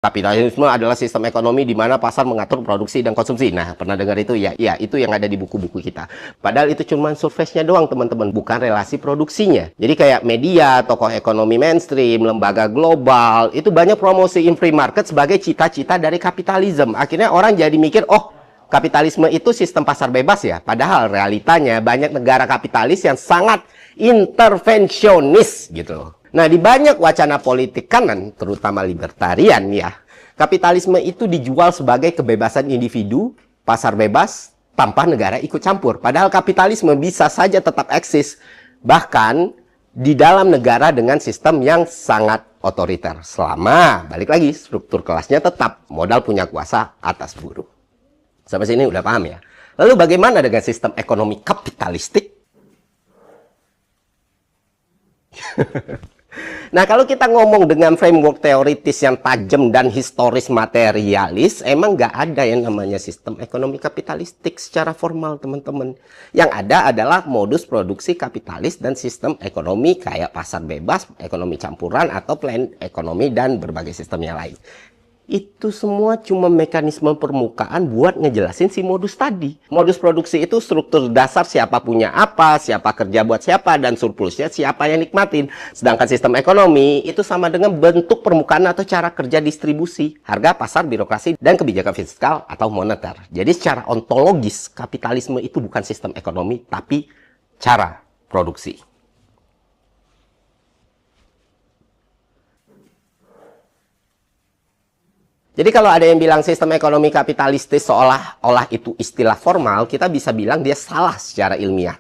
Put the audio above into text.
Kapitalisme adalah sistem ekonomi di mana pasar mengatur produksi dan konsumsi. Nah, pernah dengar itu ya? Ya, itu yang ada di buku-buku kita. Padahal itu cuma surface-nya doang, teman-teman. Bukan relasi produksinya. Jadi kayak media, tokoh ekonomi mainstream, lembaga global, itu banyak promosi in free market sebagai cita-cita dari kapitalisme. Akhirnya orang jadi mikir, oh, kapitalisme itu sistem pasar bebas ya. Padahal realitanya banyak negara kapitalis yang sangat intervensionis gitu. Nah, di banyak wacana politik kanan, terutama libertarian ya, kapitalisme itu dijual sebagai kebebasan individu, pasar bebas, tanpa negara ikut campur. Padahal kapitalisme bisa saja tetap eksis, bahkan di dalam negara dengan sistem yang sangat otoriter. Selama, balik lagi, struktur kelasnya tetap, modal punya kuasa atas buruh. Sampai sini udah paham ya? Lalu bagaimana dengan sistem ekonomi kapitalistik? Nah, kalau kita ngomong dengan framework teoritis yang tajam dan historis materialis, emang nggak ada yang namanya sistem ekonomi kapitalistik secara formal, teman-teman. Yang ada adalah modus produksi kapitalis dan sistem ekonomi kayak pasar bebas, ekonomi campuran, atau plan ekonomi, dan berbagai sistem yang lain. Itu semua cuma mekanisme permukaan buat ngejelasin si modus tadi. Modus produksi itu struktur dasar siapa punya apa, siapa kerja buat siapa, dan surplusnya siapa yang nikmatin. Sedangkan sistem ekonomi itu sama dengan bentuk permukaan atau cara kerja distribusi, harga, pasar, birokrasi, dan kebijakan fiskal atau moneter. Jadi secara ontologis, kapitalisme itu bukan sistem ekonomi, tapi cara produksi. Jadi kalau ada yang bilang sistem ekonomi kapitalistis seolah-olah itu istilah formal, kita bisa bilang dia salah secara ilmiah.